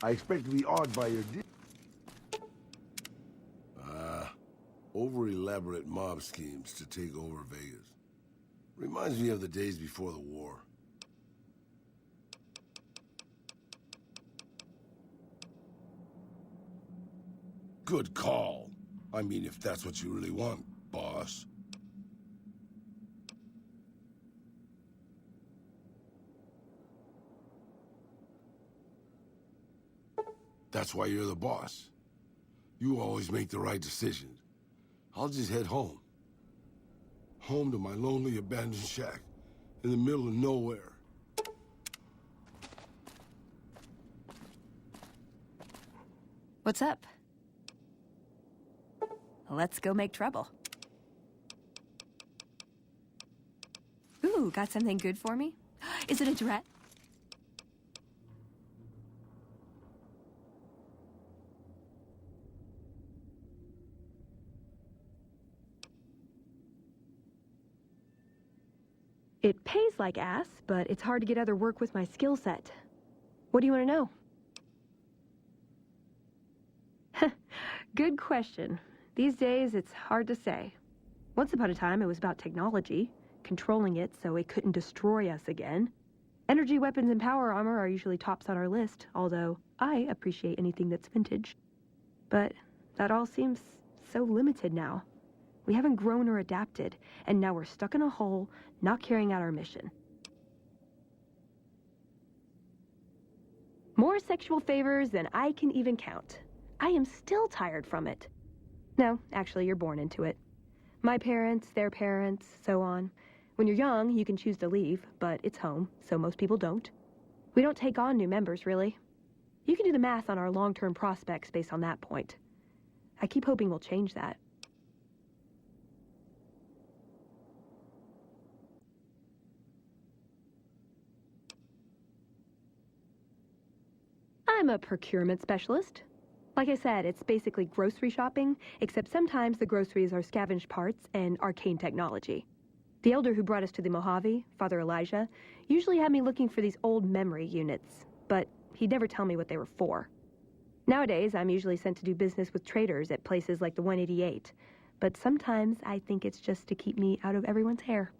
I expect to be awed by your over-elaborate mob schemes to take over Vegas. Reminds me of the days before the war. Good call. I mean, if that's what you really want, boss. That's why you're the boss. You always make the right decisions. I'll just head home. Home to my lonely abandoned shack in the middle of nowhere. What's up? Let's go make trouble. Ooh, got something good for me? Is it a dress? It pays like ass, but it's hard to get other work with my skill set. What do you want to know? Good question. These days, it's hard to say. Once upon a time, it was about technology, controlling it so it couldn't destroy us again. Energy weapons and power armor are usually tops on our list, although I appreciate anything that's vintage. But that all seems so limited now. We haven't grown or adapted, and now we're stuck in a hole, not carrying out our mission. More sexual favors than I can even count. I am still tired from it. No, actually, you're born into it. My parents, their parents, so on. When you're young, you can choose to leave, but it's home, so most people don't. We don't take on new members, really. You can do the math on our long-term prospects based on that point. I keep hoping we'll change that. I'm a procurement specialist. Like I said, it's basically grocery shopping, except sometimes the groceries are scavenged parts and arcane technology. The elder who brought us to the Mojave, Father Elijah, usually had me looking for these old memory units, but he'd never tell me what they were for. Nowadays, I'm usually sent to do business with traders at places like the 188, but sometimes I think it's just to keep me out of everyone's hair.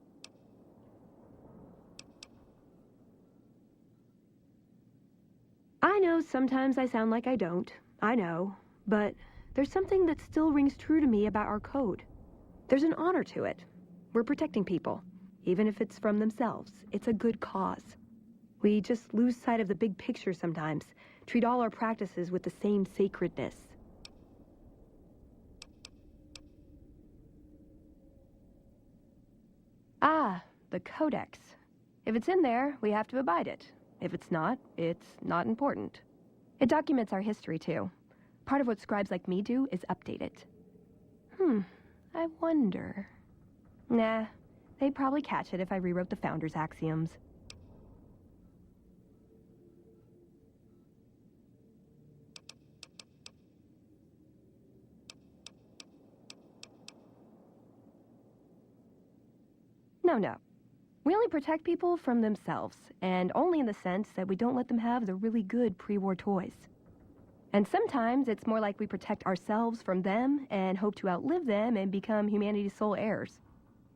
I know sometimes I sound like I don't. I know. But there's something that still rings true to me about our code. There's an honor to it. We're protecting people. Even if it's from themselves, it's a good cause. We just lose sight of the big picture sometimes, treat all our practices with the same sacredness. Ah, the Codex. If it's in there, we have to abide it. If it's not not important. It documents our history, too. Part of what scribes like me do is update it. I wonder... Nah, they'd probably catch it if I rewrote the Founder's axioms. No. We only protect people from themselves, and only in the sense that we don't let them have the really good pre-war toys. And sometimes it's more like we protect ourselves from them and hope to outlive them and become humanity's sole heirs.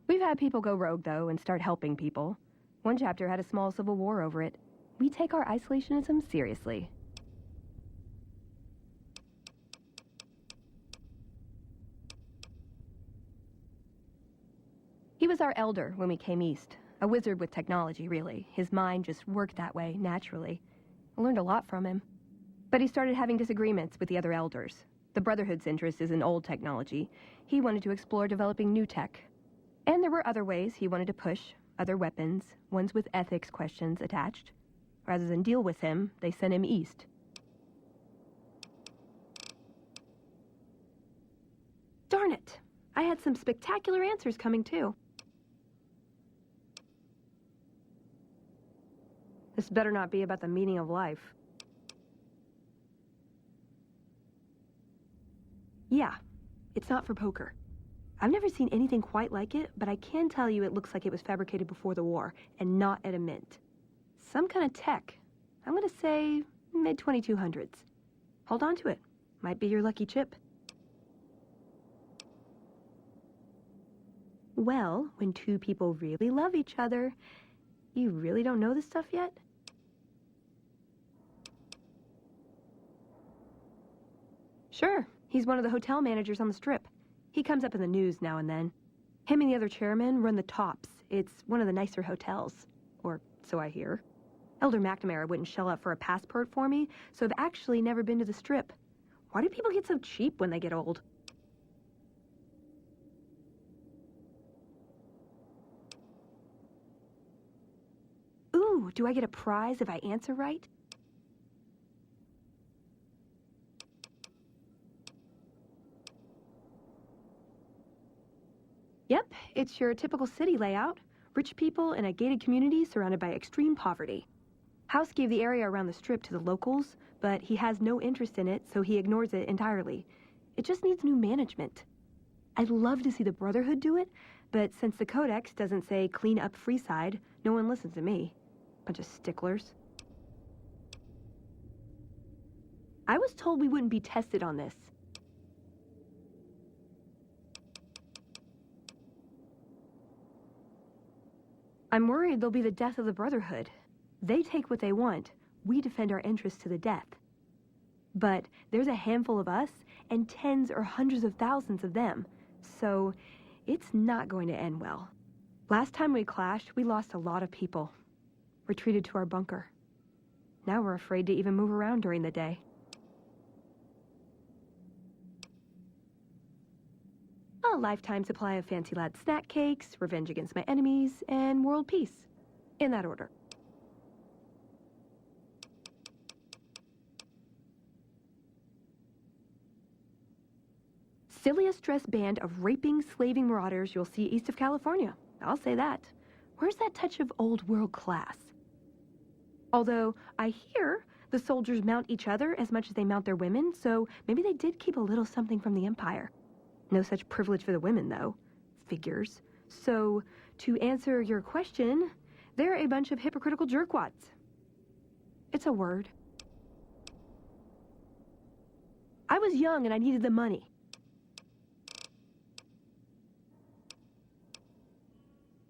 We've had people go rogue, though, and start helping people. One chapter had a small civil war over it. We take our isolationism seriously. He was our elder when we came east. A wizard with technology, really. His mind just worked that way, naturally. I learned a lot from him. But he started having disagreements with the other elders. The Brotherhood's interest is in old technology. He wanted to explore developing new tech. And there were other ways he wanted to push, other weapons, ones with ethics questions attached. Rather than deal with him, they sent him east. Darn it! I had some spectacular answers coming, too. This better not be about the meaning of life. Yeah, it's not for poker. I've never seen anything quite like it, but I can tell you it looks like it was fabricated before the war, and not at a mint. Some kind of tech. I'm gonna say Mid-2200s. Hold on to it. Might be your lucky chip. Well, when two people really love each other, you really don't know this stuff yet? Sure. He's one of the hotel managers on the Strip. He comes up in the news now and then. Him and the other chairman run the Tops. It's one of the nicer hotels. Or so I hear. Elder McNamara wouldn't shell out for a passport for me, so I've actually never been to the Strip. Why do people get so cheap when they get old? Ooh, do I get a prize if I answer right? Yep, it's your typical city layout. Rich people in a gated community surrounded by extreme poverty. House gave the area around the Strip to the locals, but he has no interest in it, so he ignores it entirely. It just needs new management. I'd love to see the Brotherhood do it, but since the Codex doesn't say clean up Freeside, no one listens to me. Bunch of sticklers. I was told we wouldn't be tested on this. I'm worried there'll be the death of the Brotherhood. They take what they want. We defend our interests to the death. But there's a handful of us and tens or hundreds of thousands of them. So it's not going to end well. Last time we clashed, we lost a lot of people. Retreated to our bunker. Now we're afraid to even move around during the day. A lifetime supply of Fancy Lad snack cakes, revenge against my enemies, and world peace. In that order. Silliest dressed band of raping, slaving marauders you'll see east of California. I'll say that. Where's that touch of old world class? Although, I hear the soldiers mount each other as much as they mount their women, so maybe they did keep a little something from the Empire. No such privilege for the women, though. Figures. So, to answer your question, they're a bunch of hypocritical jerkwads. It's a word. I was young and I needed the money.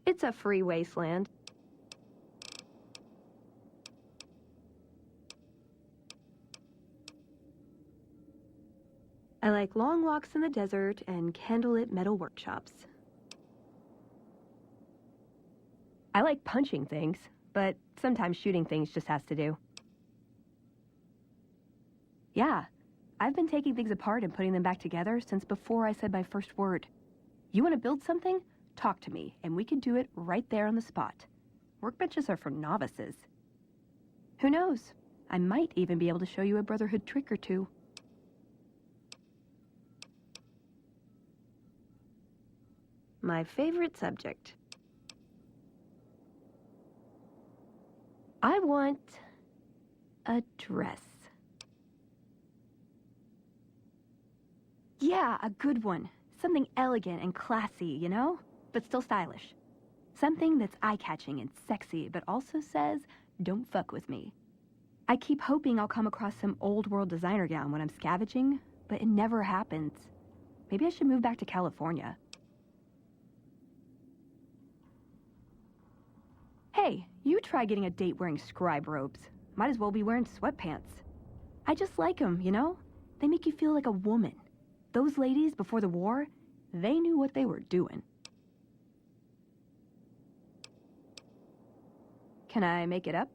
It's a free wasteland. I like long walks in the desert and candlelit metal workshops. I like punching things, but sometimes shooting things just has to do. Yeah, I've been taking things apart and putting them back together since before I said my first word. You want to build something? Talk to me, and we can do it right there on the spot. Workbenches are for novices. Who knows? I might even be able to show you a Brotherhood trick or two. My favorite subject. I want a dress. Yeah, a good one. Something elegant and classy, you know? But still stylish. Something that's eye-catching and sexy, but also says, don't fuck with me. I keep hoping I'll come across some old-world designer gown when I'm scavenging, but it never happens. Maybe I should move back to California. Hey, you try getting a date wearing scribe robes. Might as well be wearing sweatpants. I just like them, you know? They make you feel like a woman. Those ladies, before the war, they knew what they were doing. Can I make it up?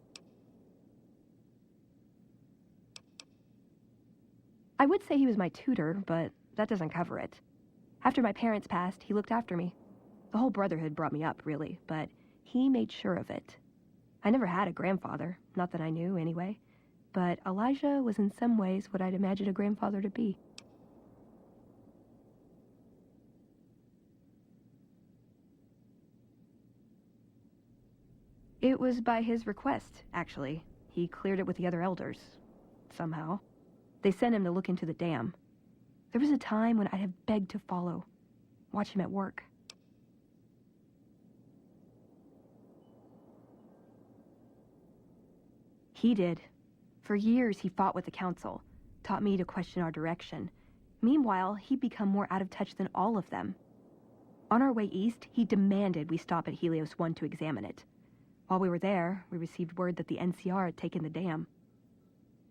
I would say he was my tutor, but that doesn't cover it. After my parents passed, he looked after me. The whole Brotherhood brought me up, really, but he made sure of it. I never had a grandfather, not that I knew anyway, but Elijah was in some ways what I'd imagine a grandfather to be. It was by his request, actually. He cleared it with the other elders. Somehow. They sent him to look into the dam. There was a time when I'd have begged to follow. Watch him at work. He did. For years, he fought with the council, taught me to question our direction. Meanwhile, he'd become more out of touch than all of them. On our way east, he demanded we stop at Helios 1 to examine it. While we were there, we received word that the NCR had taken the dam.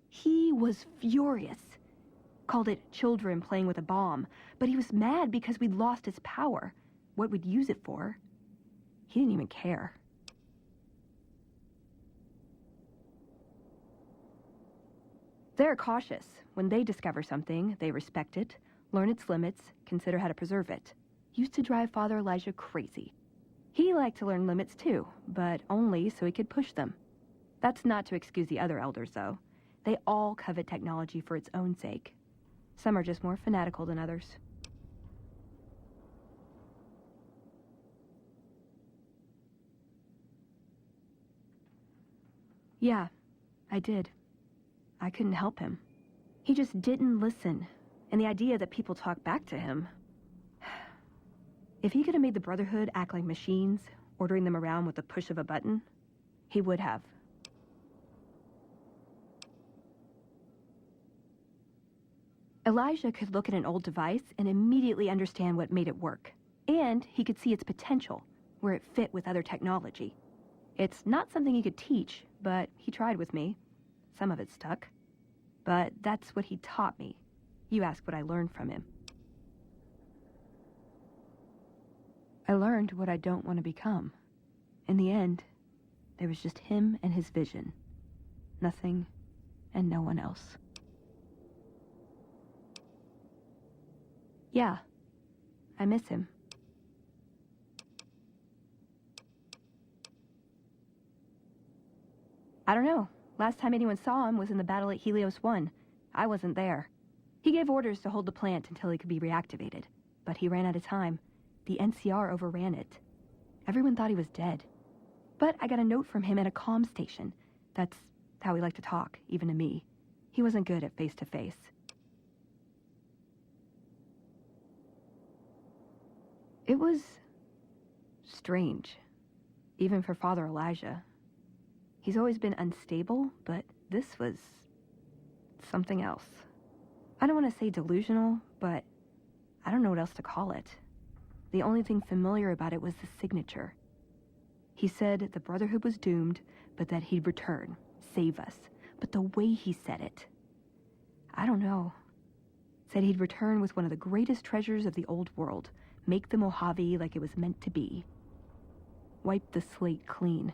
He was furious. Called it children playing with a bomb, but he was mad because we'd lost its power, what we'd use it for. He didn't even care. They're cautious. When they discover something, they respect it, learn its limits, consider how to preserve it. Used to drive Father Elijah crazy. He liked to learn limits too, but only so he could push them. That's not to excuse the other elders, though. They all covet technology for its own sake. Some are just more fanatical than others. Yeah, I did. I couldn't help him. He just didn't listen, and the idea that people talk back to him. If he could have made the Brotherhood act like machines, ordering them around with the push of a button, he would have. Elijah could look at an old device and immediately understand what made it work. And he could see its potential, where it fit with other technology. It's not something he could teach, but he tried with me. Some of it stuck. But that's what he taught me. You ask what I learned from him. I learned what I don't want to become. In the end, there was just him and his vision. Nothing and no one else. Yeah, I miss him. I don't know. Last time anyone saw him was in the battle at Helios 1. I wasn't there. He gave orders to hold the plant until he could be reactivated. But he ran out of time. The NCR overran it. Everyone thought he was dead. But I got a note from him at a comm station. That's how he liked to talk, even to me. He wasn't good at face-to-face. It was strange, even for Father Elijah. He's always been unstable, but this was something else. I don't want to say delusional, but I don't know what else to call it. The only thing familiar about it was the signature. He said the Brotherhood was doomed, but that he'd return, save us. But the way he said it, I don't know. Said he'd return with one of the greatest treasures of the old world, make the Mojave like it was meant to be. Wipe the slate clean.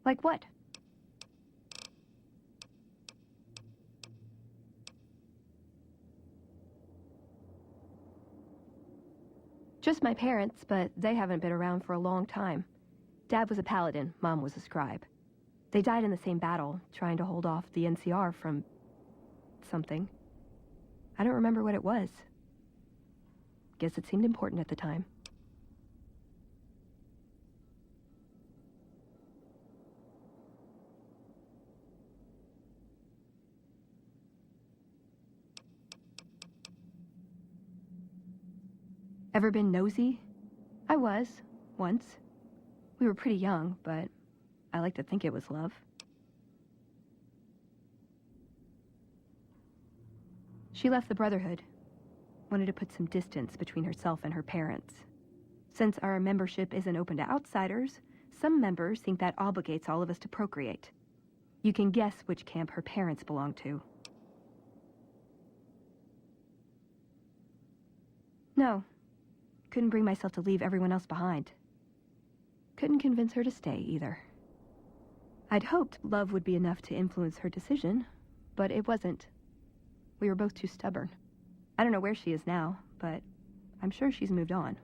Like what? Just my parents, but they haven't been around for a long time. Dad was a paladin, Mom was a scribe. They died in the same battle, trying to hold off the NCR from something. I don't remember what it was. Guess it seemed important at the time. Ever been nosy? I was, once. We were pretty young, but I like to think it was love. She left the Brotherhood. Wanted to put some distance between herself and her parents. Since our membership isn't open to outsiders, some members think that obligates all of us to procreate. You can guess which camp her parents belong to. No. Couldn't bring myself to leave everyone else behind. Couldn't convince her to stay, either. I'd hoped love would be enough to influence her decision, but it wasn't. We were both too stubborn. I don't know where she is now, but I'm sure she's moved on.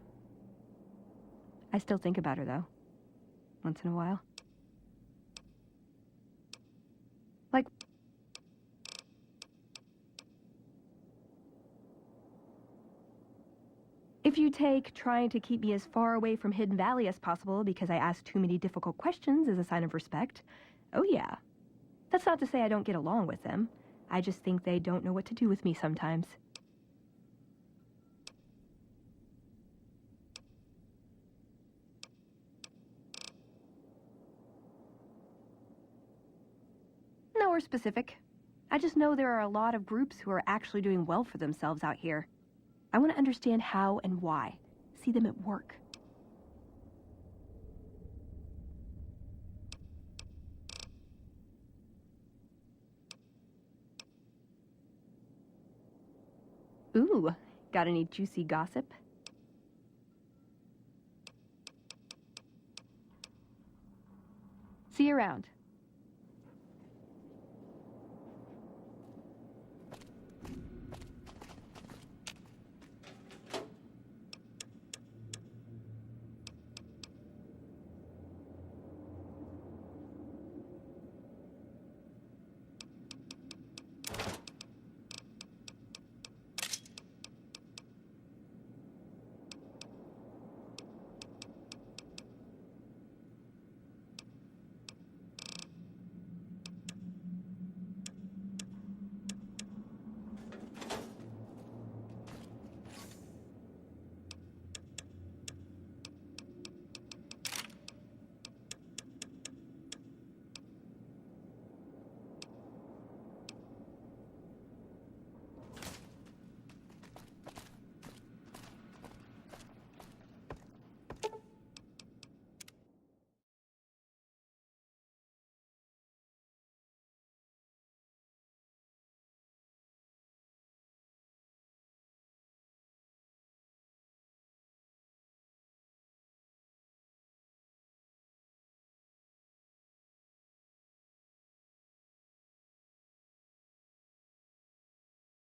I still think about her, though. Once in a while. Like... If you take trying to keep me as far away from Hidden Valley as possible because I ask too many difficult questions as a sign of respect, oh yeah. That's not to say I don't get along with them. I just think they don't know what to do with me sometimes. Nowhere specific. I just know there are a lot of groups who are actually doing well for themselves out here. I want to understand how and why. See them at work. Ooh, got any juicy gossip? See you around.